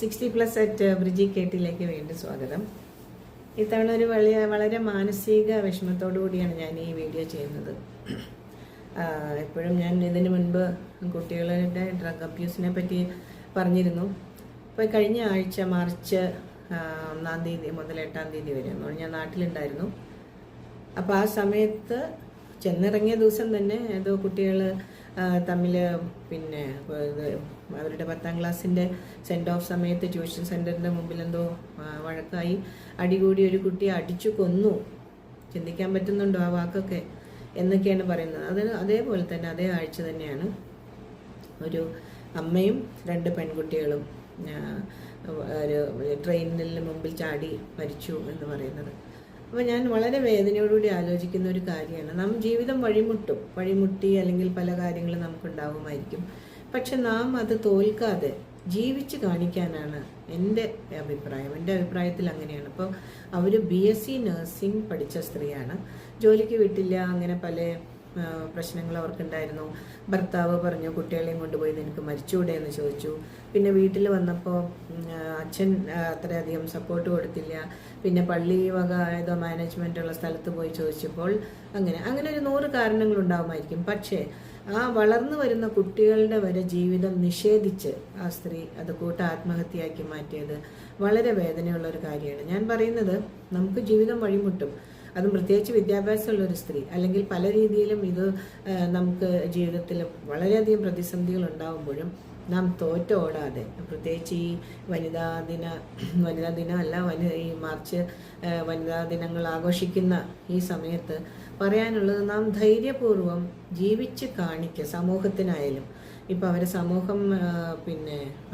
60+ at Briji കേട്ടിലേക്ക് വീണ്ടും സ്വാഗതം. ഇത്തവണ ഒരു വളരെ മാനസിക വിഷമത്തോടു കൂടിയാണ് ഞാൻ ഈ വീഡിയോ ചെയ്യുന്നത്. എപ്പോഴും ഞാൻ ഇതിന് മുൻപ് കുട്ടികളുടെ ഡ്രഗ് അബ്യൂസിനെ പറ്റി പറഞ്ഞിരുന്നു. ഇപ്പോൾ കഴിഞ്ഞ ആഴ്ച മാർച്ച് 1 തീയതി മുതൽ 8 തീയതി വരെ ഞാൻ നാട്ടിലുണ്ടായിരുന്നു. അപ്പോൾ ആ സമയത്ത് ചെന്നിറങ്ങിയ ദിവസം തന്നെ ഏതോ കുട്ടികൾ തമ്മിൽ പിന്നെ അവരുടെ 10ാം ക്ലാസ്സിൻ്റെ സെൻഡ് ഓഫ് സമയത്ത് ട്യൂഷൻ സെൻറ്ററിൻ്റെ മുമ്പിൽ എന്തോ വഴക്കായി അടികൂടി ഒരു കുട്ടിയെ അടിച്ചു കൊന്നു. ചിന്തിക്കാൻ പറ്റുന്നുണ്ടോ ആ വാക്കൊക്കെ എന്നൊക്കെയാണ് പറയുന്നത്. അതേപോലെ തന്നെ അതേ ആഴ്ച തന്നെയാണ് ഒരു അമ്മയും 2 പെൺകുട്ടികളും ഒരു ട്രെയിനിൽ മുമ്പിൽ ചാടി മരിച്ചു എന്ന് പറയുന്നത്. അപ്പോൾ ഞാൻ വളരെ വേദനയോടുകൂടി ആലോചിക്കുന്ന ഒരു കാര്യമാണ്, നാം ജീവിതം വഴിമുട്ടി അല്ലെങ്കിൽ പല കാര്യങ്ങളും നമുക്കുണ്ടാവുമായിരിക്കും. പക്ഷെ നാം അത് തോൽക്കാതെ ജീവിച്ച് കാണിക്കാനാണ് എൻ്റെ അഭിപ്രായത്തിൽ അങ്ങനെയാണ്. അപ്പോൾ അവർ BSc നഴ്സിംഗ് പഠിച്ച സ്ത്രീയാണ്, ജോലിക്ക് വിട്ടില്ല, അങ്ങനെ പല പ്രശ്നങ്ങൾ അവർക്കുണ്ടായിരുന്നു. ഭർത്താവ് പറഞ്ഞു കുട്ടികളെയും കൊണ്ടുപോയി നിനക്ക് മരിച്ചുകൂടെ എന്ന് ചോദിച്ചു. പിന്നെ വീട്ടിൽ വന്നപ്പോൾ അച്ഛൻ അത്രയധികം സപ്പോർട്ട് കൊടുത്തില്ല. പിന്നെ പള്ളി വക ഏതോ മാനേജ്മെൻറ്റുള്ള സ്ഥലത്ത് പോയി ചോദിച്ചപ്പോൾ അങ്ങനെ ഒരു 100 കാരണങ്ങളുണ്ടാവുമായിരിക്കും. പക്ഷേ ആ വളർന്നു വരുന്ന കുട്ടികളുടെ വരെ ജീവിതം നിഷേധിച്ച് ആ സ്ത്രീ അത് ആത്മഹത്യയാക്കി മാറ്റിയത് വളരെ വേദനയുള്ള ഒരു കാര്യമാണ്. ഞാൻ പറയുന്നത്, നമുക്ക് ജീവിതം വഴിമുട്ടും, അതും പ്രത്യേകിച്ച് വിദ്യാഭ്യാസമുള്ളൊരു സ്ത്രീ അല്ലെങ്കിൽ പല രീതിയിലും ഇത് നമുക്ക് ജീവിതത്തിൽ വളരെയധികം പ്രതിസന്ധികൾ ഉണ്ടാകുമ്പോഴും നാം തോറ്റോടാതെ, പ്രത്യേകിച്ച് ഈ വനിതാ ദിനം ഈ മാർച്ച് വനിതാ ദിനങ്ങൾ ആഘോഷിക്കുന്ന ഈ സമയത്ത് പറയാനുള്ളത്, നാം ധൈര്യപൂർവ്വം ജീവിച്ച് കാണിക്കുക. സമൂഹത്തിനായാലും ഇപ്പം അവരെ സമൂഹം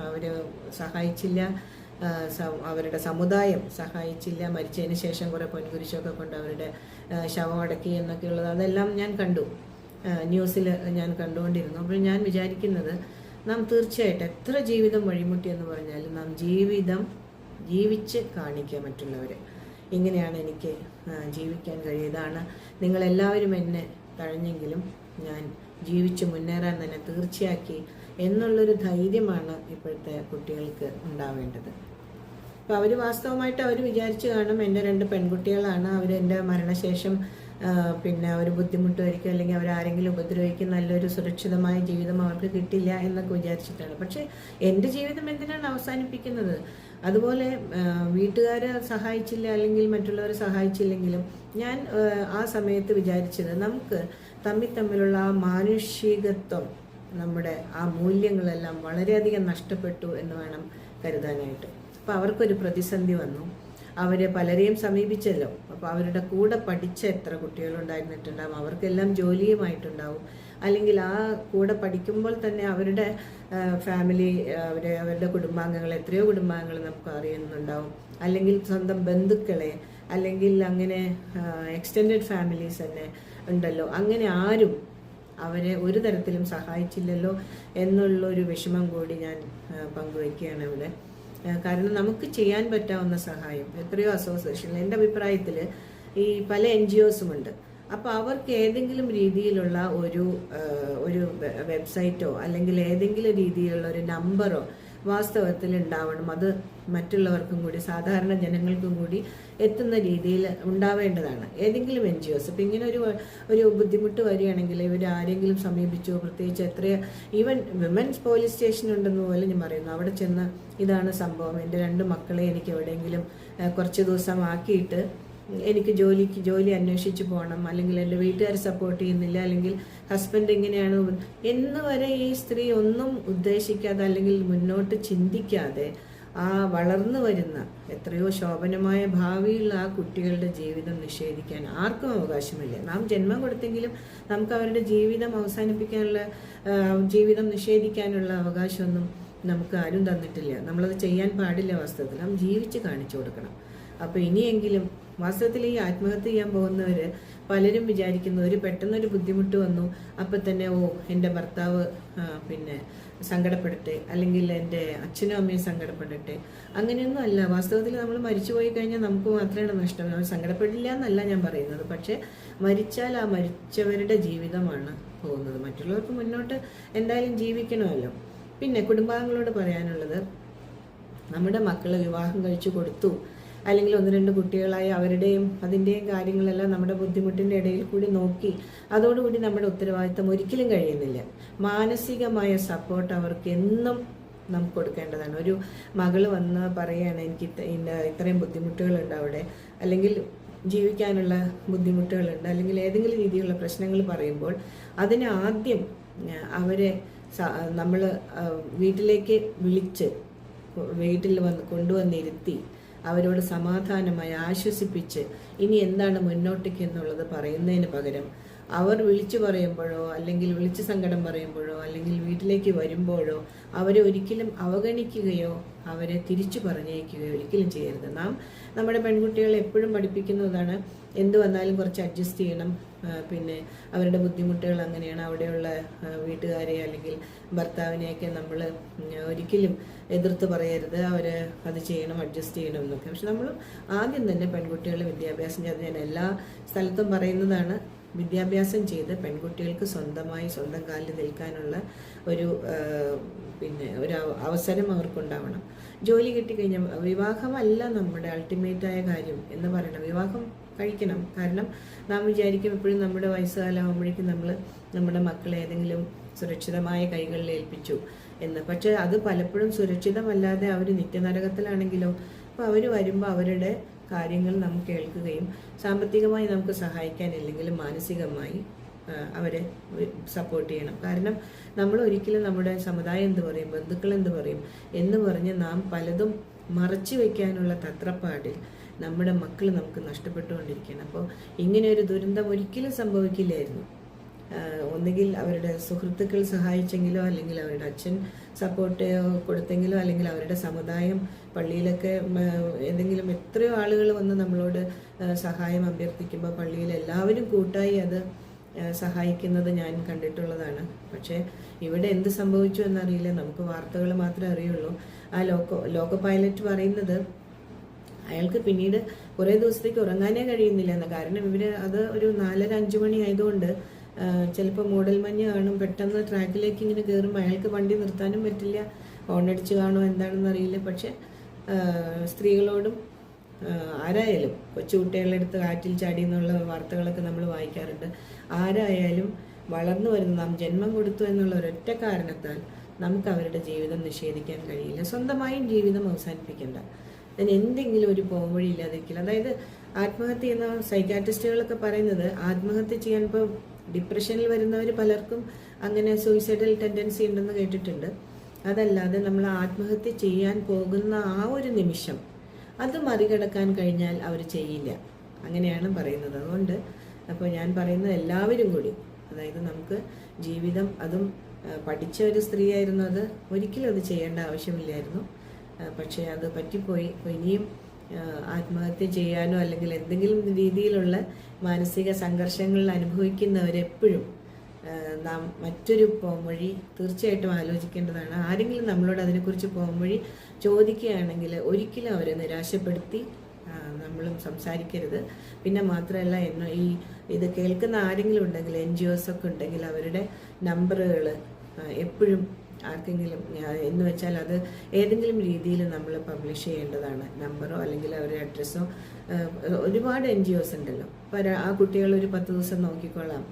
അവർ സഹായിച്ചില്ല, അവരുടെ സമുദായം സഹായിച്ചില്ല, മരിച്ചതിന് ശേഷം കുറേ പൊൻകുരിശൊക്കെ കൊണ്ട് അവരുടെ ശവം അടക്കി എന്നൊക്കെയുള്ളത് അതെല്ലാം ഞാൻ കണ്ടു, ന്യൂസിൽ ഞാൻ കണ്ടുകൊണ്ടിരുന്നു. അപ്പോൾ ഞാൻ വിചാരിക്കുന്നത്, നാം തീർച്ചയായിട്ടും എത്ര ജീവിതം വഴിമുട്ടി എന്ന് പറഞ്ഞാലും നാം ജീവിച്ച് കാണിക്കുക മറ്റുള്ളവരെ. ഇങ്ങനെയാണ് എനിക്ക് ജീവിക്കാൻ കഴിയുക, ഇതാണ് നിങ്ങളെല്ലാവരും എന്നെ തഴഞ്ഞെങ്കിലും ഞാൻ ജീവിച്ച് മുന്നേറാൻ തന്നെ തീർച്ചയാക്കി എന്നുള്ളൊരു ധൈര്യമാണ് ഇപ്പോഴത്തെ കുട്ടികൾക്ക് ഉണ്ടാവേണ്ടത്. അപ്പോൾ അവർ വാസ്തവമായിട്ട് അവർ വിചാരിച്ചു കാണും, എൻ്റെ 2 പെൺകുട്ടികളാണ്, അവരെൻ്റെ മരണശേഷം അവർ ബുദ്ധിമുട്ടുമായിരിക്കും, അല്ലെങ്കിൽ അവരാരെങ്കിലും ഉപദ്രവിക്കും, നല്ലൊരു സുരക്ഷിതമായ ജീവിതം അവർക്ക് കിട്ടില്ല എന്നൊക്കെ വിചാരിച്ചിട്ടാണ്. പക്ഷേ എൻ്റെ ജീവിതം എന്തിനാണ് അവസാനിപ്പിക്കുന്നത്? അതുപോലെ വീട്ടുകാരെ സഹായിച്ചില്ല അല്ലെങ്കിൽ മറ്റുള്ളവരെ സഹായിച്ചില്ലെങ്കിലും ഞാൻ ആ സമയത്ത് വിചാരിച്ചത്, നമുക്ക് തമ്മിലുള്ള ആ മാനുഷികത്വം, നമ്മുടെ ആ മൂല്യങ്ങളെല്ലാം വളരെയധികം നഷ്ടപ്പെട്ടു എന്ന് വേണം കരുതാനായിട്ട്. അപ്പോൾ അവർക്കൊരു പ്രതിസന്ധി വന്നു, അവർ പലരെയും സമീപിച്ചല്ലോ. അപ്പോൾ അവരുടെ കൂടെ പഠിച്ച എത്ര കുട്ടികളുണ്ടായിരുന്നിട്ടുണ്ടാവും, അവർക്കെല്ലാം ജോലിയുമായിട്ടുണ്ടാവും, അല്ലെങ്കിൽ ആ കൂടെ പഠിക്കുമ്പോൾ തന്നെ അവരുടെ ഫാമിലി, അവരുടെ കുടുംബാംഗങ്ങൾ, എത്രയോ കുടുംബാംഗങ്ങൾ നമുക്ക് അറിയുന്നുണ്ടാവും, അല്ലെങ്കിൽ സ്വന്തം ബന്ധുക്കളെ, അല്ലെങ്കിൽ അങ്ങനെ എക്സ്റ്റെൻഡഡ് ഫാമിലീസ് തന്നെ ഉണ്ടല്ലോ. അങ്ങനെ ആരും അവരെ ഒരു തരത്തിലും സഹായിച്ചില്ലല്ലോ എന്നുള്ളൊരു വിഷമം കൂടി ഞാൻ പങ്കുവയ്ക്കുകയാണ് ഇവിടെ. കാരണം നമുക്ക് ചെയ്യാൻ പറ്റാവുന്ന സഹായം എത്രയോ അസോസിയേഷൻ, എൻ്റെ അഭിപ്രായത്തിൽ ഈ പല NGOസും ഉണ്ട്. അപ്പോൾ അവർക്ക് ഏതെങ്കിലും രീതിയിലുള്ള ഒരു വെബ്സൈറ്റോ അല്ലെങ്കിൽ ഏതെങ്കിലും രീതിയിലുള്ള ഒരു നമ്പറോ വാസ്തവത്തിൽ ഉണ്ടാവണം. അത് മറ്റുള്ളവർക്കും കൂടി, സാധാരണ ജനങ്ങൾക്കും കൂടി എത്തുന്ന രീതിയിൽ ഉണ്ടാവേണ്ടതാണ് ഏതെങ്കിലും NGOs. ഇപ്പം ഇങ്ങനെ ഒരു ബുദ്ധിമുട്ട് വരികയാണെങ്കിൽ ഇവർ ആരെങ്കിലും സമീപിച്ചോ, പ്രത്യേകിച്ച് ഈവൻ വിമൻസ് പോലീസ് സ്റ്റേഷൻ ഉണ്ടെന്ന് പോലെ ഞാൻ പറയുന്നു, അവിടെ ചെന്ന് ഇതാണ് സംഭവം, എൻ്റെ 2 മക്കളെ എനിക്ക് എവിടെയെങ്കിലും കുറച്ച് ദിവസം ആക്കിയിട്ട് എനിക്ക് ജോലി അന്വേഷിച്ച് പോകണം, അല്ലെങ്കിൽ എൻ്റെ വീട്ടുകാർ സപ്പോർട്ട് ചെയ്യുന്നില്ല, അല്ലെങ്കിൽ ഹസ്ബൻഡ് എങ്ങനെയാണ് എന്ന് വരെ ഈ സ്ത്രീ ഒന്നും ഉദ്ദേശിക്കാതെ അല്ലെങ്കിൽ മുന്നോട്ട് ചിന്തിക്കാതെ ആ വളർന്നു വരുന്ന എത്രയോ ശോഭനമായ ഭാവിയുള്ള ആ കുട്ടികളുടെ ജീവിതം നിഷേധിക്കാൻ ആർക്കും അവകാശമില്ല. നാം ജന്മം കൊടുത്തെങ്കിലും നമുക്ക് അവരുടെ ജീവിതം അവസാനിപ്പിക്കാനുള്ള, ജീവിതം നിഷേധിക്കാനുള്ള അവകാശമൊന്നും നമുക്ക് ആരും തന്നിട്ടില്ല. നമ്മളത് ചെയ്യാൻ പാടില്ല. വാസ്തവത്തിൽ നാം ജീവിച്ച് കാണിച്ചു കൊടുക്കണം. അപ്പോൾ ഇനിയെങ്കിലും വാസ്തവത്തിൽ ഈ ആത്മഹത്യ ചെയ്യാൻ പോകുന്നവർ പലരും വിചാരിക്കുന്നു, പെട്ടെന്നൊരു ബുദ്ധിമുട്ട് വന്നു അപ്പം തന്നെ എൻ്റെ ഭർത്താവ് സങ്കടപ്പെടട്ടെ, അല്ലെങ്കിൽ എൻ്റെ അച്ഛനും അമ്മയും സങ്കടപ്പെടട്ടെ. അങ്ങനെയൊന്നും അല്ല. വാസ്തവത്തിൽ നമ്മൾ മരിച്ചു പോയി കഴിഞ്ഞാൽ നമുക്ക് മാത്രമേ നഷ്ടം, നമ്മൾ സങ്കടപ്പെടില്ല എന്നല്ല ഞാൻ പറയുന്നത്. പക്ഷേ മരിച്ചാൽ ആ മരിച്ചവരുടെ ജീവിതമാണ് പോകുന്നത്. മറ്റുള്ളവർക്ക് മുന്നോട്ട് എന്തായാലും ജീവിക്കണമല്ലോ. പിന്നെ കുടുംബാംഗങ്ങളോട് പറയാനുള്ളത്, നമ്മുടെ മക്കളെ വിവാഹം കഴിച്ചു കൊടുത്തു, അല്ലെങ്കിൽ 1-2 കുട്ടികളായി അവരുടെയും അതിൻ്റെയും കാര്യങ്ങളെല്ലാം നമ്മുടെ ബുദ്ധിമുട്ടിൻ്റെ ഇടയിൽ കൂടി നോക്കി അതോടുകൂടി നമ്മുടെ ഉത്തരവാദിത്തം ഒരിക്കലും കഴിയുന്നില്ല. മാനസികമായ സപ്പോർട്ട് അവർക്ക് എന്നും നമുക്ക് കൊടുക്കേണ്ടതാണ്. ഒരു മകള് വന്ന് പറയുകയാണ് എനിക്ക് ഇത്രയും ബുദ്ധിമുട്ടുകളുണ്ട് അവിടെ, അല്ലെങ്കിൽ ജീവിക്കാനുള്ള ബുദ്ധിമുട്ടുകളുണ്ട്, അല്ലെങ്കിൽ ഏതെങ്കിലും രീതിയിലുള്ള പ്രശ്നങ്ങൾ പറയുമ്പോൾ അതിന് ആദ്യം അവരെ നമ്മൾ വീട്ടിലേക്ക് വിളിച്ച് വീട്ടിൽ കൊണ്ടുവന്നിരുത്തി അവരോട് സമാധാനമായി ആശ്വസിപ്പിച്ച് ഇനി എന്താണ് മുന്നോട്ടേക്ക് എന്നുള്ളത് പറയുന്നതിന് പകരം അവർ വിളിച്ചു പറയുമ്പോഴോ അല്ലെങ്കിൽ വിളിച്ച് സങ്കടം പറയുമ്പോഴോ അല്ലെങ്കിൽ വീട്ടിലേക്ക് വരുമ്പോഴോ അവരെ ഒരിക്കലും അവഗണിക്കുകയോ അവരെ തിരിച്ചു പറഞ്ഞയക്കുകയോ ഒരിക്കലും ചെയ്യരുത്. നാം നമ്മുടെ പെൺകുട്ടികളെ എപ്പോഴും പഠിപ്പിക്കുന്നതാണ് എന്ത് വന്നാലും കുറച്ച് അഡ്ജസ്റ്റ് ചെയ്യണം, പിന്നെ അവരുടെ ബുദ്ധിമുട്ടുകൾ അങ്ങനെയാണ്, അവിടെയുള്ള വീട്ടുകാരെ അല്ലെങ്കിൽ ഭർത്താവിനെയൊക്കെ നമ്മൾ ഒരിക്കലും എതിർത്ത് പറയരുത്, അവർ അത് ചെയ്യണം, അഡ്ജസ്റ്റ് ചെയ്യണം എന്നൊക്കെ. പക്ഷെ നമ്മൾ ആദ്യം തന്നെ പെൺകുട്ടികളെ വിദ്യാഭ്യാസം ചെയ്ത്, ഞാൻ എല്ലാ സ്ഥലത്തും പറയുന്നതാണ്, വിദ്യാഭ്യാസം ചെയ്ത് പെൺകുട്ടികൾക്ക് സ്വന്തമായി സ്വന്തം കാലിൽ നിൽക്കാനുള്ള ഒരു അവസരം അവർക്കുണ്ടാവണം. ജോലി കിട്ടിക്കഴിഞ്ഞാൽ വിവാഹമല്ല നമ്മുടെ അൾട്ടിമേറ്റായ കാര്യം എന്ന് പറയണം. വിവാഹം കഴിക്കണം, കാരണം നാം വിചാരിക്കും എപ്പോഴും നമ്മുടെ വയസ്സുകാലമാകുമ്പോഴേക്കും നമ്മൾ നമ്മുടെ മക്കളെ ഏതെങ്കിലും സുരക്ഷിതമായ കൈകളിൽ ഏൽപ്പിച്ചു എന്ന്. പക്ഷെ അത് പലപ്പോഴും സുരക്ഷിതമല്ലാതെ അവർ നിത്യനരകത്തിലാണെങ്കിലോ. അപ്പോൾ അവർ വരുമ്പോൾ അവരുടെ കാര്യങ്ങൾ നാം കേൾക്കുകയും സാമ്പത്തികമായി നമുക്ക് സഹായിക്കാനില്ലെങ്കിലും മാനസികമായി അവരെ സപ്പോർട്ട് ചെയ്യണം. കാരണം നമ്മൾ ഒരിക്കലും നമ്മുടെ സമുദായം എന്ത് പറയും, ബന്ധുക്കൾ എന്ത് പറയും എന്ന് പറഞ്ഞ് നാം പലതും മറച്ചു വയ്ക്കാനുള്ള തത്രപ്പാടിൽ നമ്മുടെ മക്കൾ നമുക്ക് നഷ്ടപ്പെട്ടുകൊണ്ടിരിക്കുകയാണ്. അപ്പോൾ ഇങ്ങനെ ഒരു ദുരന്തം ഒരിക്കലും സംഭവിക്കില്ലായിരുന്നു. ഒന്നുകിൽ അവരുടെ സുഹൃത്തുക്കൾ സഹായിച്ചെങ്കിലോ, അല്ലെങ്കിൽ അവരുടെ അച്ഛൻ സപ്പോർട്ട് കൊടുത്തെങ്കിലോ, അല്ലെങ്കിൽ അവരുടെ സമുദായം പള്ളിയിലൊക്കെ ഏതെങ്കിലും എത്രയോ ആളുകൾ വന്ന് നമ്മളോട് സഹായം അഭ്യർത്ഥിക്കുമ്പോൾ പള്ളിയിൽ എല്ലാവരും കൂട്ടായി അത് സഹായിക്കുന്നത് ഞാൻ കണ്ടിട്ടുള്ളതാണ്. പക്ഷേ ഇവിടെ എന്ത് സംഭവിച്ചു എന്നറിയില്ല, നമുക്ക് വാർത്തകൾ മാത്രമേ അറിയുള്ളൂ. ആ ലോക്കോ പൈലറ്റ് പറയുന്നത് അയാൾക്ക് പിന്നീട് കുറേ ദിവസത്തേക്ക് ഉറങ്ങാനേ കഴിയുന്നില്ല എന്ന്. കാരണം അത് ഒരു 4-5 മണി ആയതുകൊണ്ട് ചിലപ്പോൾ മൂടൽമഞ്ഞ് കാണും, പെട്ടെന്ന് ട്രാക്കിലേക്ക് ഇങ്ങനെ കയറുമ്പോൾ അയാൾക്ക് വണ്ടി നിർത്താനും പറ്റില്ല, ഹോണടിച്ച് കാണുമോ എന്താണെന്ന് അറിയില്ല. പക്ഷെ സ്ത്രീകളോടും ആരായാലും, കൊച്ചുകുട്ടികളെടുത്ത് കാറ്റിൽ ചാടി എന്നുള്ള വാർത്തകളൊക്കെ നമ്മൾ വായിക്കാറുണ്ട്. ആരായാലും വളർന്നു വരുന്ന നാം ജന്മം കൊടുത്തു എന്നുള്ള ഒരൊറ്റ കാരണത്താൽ നമുക്ക് അവരുടെ ജീവിതം നിഷേധിക്കാൻ കഴിയില്ല. സ്വന്തമായും ജീവിതം അവസാനിപ്പിക്കേണ്ട, അതിന് എന്തെങ്കിലും ഒരു പോംവഴി ഇല്ലാതിരിക്കില്ല. അതായത് ആത്മഹത്യ എന്ന സൈക്കാട്രിസ്റ്റുകളൊക്കെ പറയുന്നത് ആത്മഹത്യ ചെയ്യാൻ, ഇപ്പോൾ ഡിപ്രഷനിൽ വരുന്നവർ പലർക്കും അങ്ങനെ സൂയിസൈഡൽ ടെൻഡൻസി ഉണ്ടെന്ന് കേട്ടിട്ടുണ്ട്. അതല്ലാതെ നമ്മൾ ആത്മഹത്യ ചെയ്യാൻ പോകുന്ന ആ ഒരു നിമിഷം അത് മറികടക്കാൻ കഴിഞ്ഞാൽ അവർ ചെയ്യില്ല, അങ്ങനെയാണ് പറയുന്നത്. അതുകൊണ്ട് അപ്പോൾ ഞാൻ പറയുന്നത് എല്ലാവരും കൂടി, അതായത് നമുക്ക് ജീവിതം, അതും പഠിച്ച ഒരു സ്ത്രീ ആയിരുന്നു, അത് ഒരിക്കലും അത് ചെയ്യേണ്ട ആവശ്യമില്ലായിരുന്നു. പക്ഷേ അത് പറ്റിപ്പോയി. ഇനിയും ആത്മഹത്യ ചെയ്യാനോ അല്ലെങ്കിൽ എന്തെങ്കിലും രീതിയിലുള്ള മാനസിക സംഘർഷങ്ങളിൽ അനുഭവിക്കുന്നവരെപ്പോഴും നാം മറ്റൊരു പോംവഴി തീർച്ചയായിട്ടും ആലോചിക്കേണ്ടതാണ്. ആരെങ്കിലും നമ്മളോട് അതിനെക്കുറിച്ച് പോംവഴി ചോദിക്കുകയാണെങ്കിൽ ഒരിക്കലും അവരെ നിരാശപ്പെടുത്തി നമ്മളും സംസാരിക്കരുത്. പിന്നെ മാത്രമല്ല, ഇത് കേൾക്കുന്ന ആരെങ്കിലും ഉണ്ടെങ്കിൽ, NGOs ഒക്കെ ഉണ്ടെങ്കിൽ അവരുടെ നമ്പറുകൾ എപ്പോഴും ആർക്കെങ്കിലും എന്ന് വെച്ചാൽ അത് ഏതെങ്കിലും രീതിയിൽ നമ്മൾ പബ്ലിഷ് ചെയ്യേണ്ടതാണ്. നമ്പറോ അല്ലെങ്കിൽ അവരുടെ അഡ്രസ്സോ. ഒരുപാട് NGOs ഉണ്ടല്ലോ, അപ്പോൾ ആ കുട്ടികൾ ഒരു 10 ദിവസം നോക്കിക്കൊള്ളാം,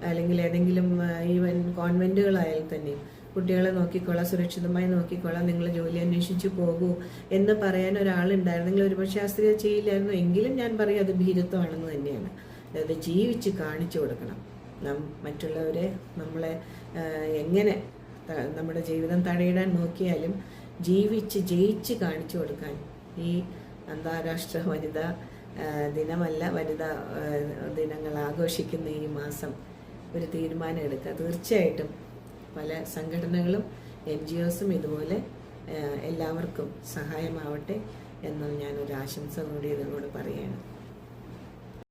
അല്ലെങ്കിൽ ഏതെങ്കിലും ഈവൻ കോൺവെൻറ്റുകളായാൽ തന്നെയും കുട്ടികളെ നോക്കിക്കൊള്ളാം, സുരക്ഷിതമായി നോക്കിക്കൊള്ളാം, നിങ്ങൾ ജോലി അന്വേഷിച്ച് പോകൂ എന്ന് പറയാൻ ഒരാളുണ്ടായിരുന്നെങ്കിൽ ഒരുപക്ഷെ ആ സ്ത്രീ ചെയ്യില്ലായിരുന്നു. എങ്കിലും ഞാൻ പറയും അത് ഭീരുത്വമാണെന്ന് തന്നെയാണ്. അതായത് ജീവിച്ച് കാണിച്ചു കൊടുക്കണം. മറ്റുള്ളവരെ നമ്മളെ എങ്ങനെ നമ്മുടെ ജീവിതം തടയിടാൻ നോക്കിയാലും ജയിച്ച് കാണിച്ചു കൊടുക്കാൻ ഈ അന്താരാഷ്ട്ര വനിതാ ദിനമല്ല, വനിതാ ദിനങ്ങൾ ആഘോഷിക്കുന്ന ഈ മാസം ഒരു തീരുമാനം എടുക്കുക. തീർച്ചയായിട്ടും പല സംഘടനകളും NGOsഉം ഇതുപോലെ എല്ലാവർക്കും സഹായമാവട്ടെ എന്ന് ഞാനൊരു ആശംസ കൂടി ഇതിനോട് പറയുകയാണ്.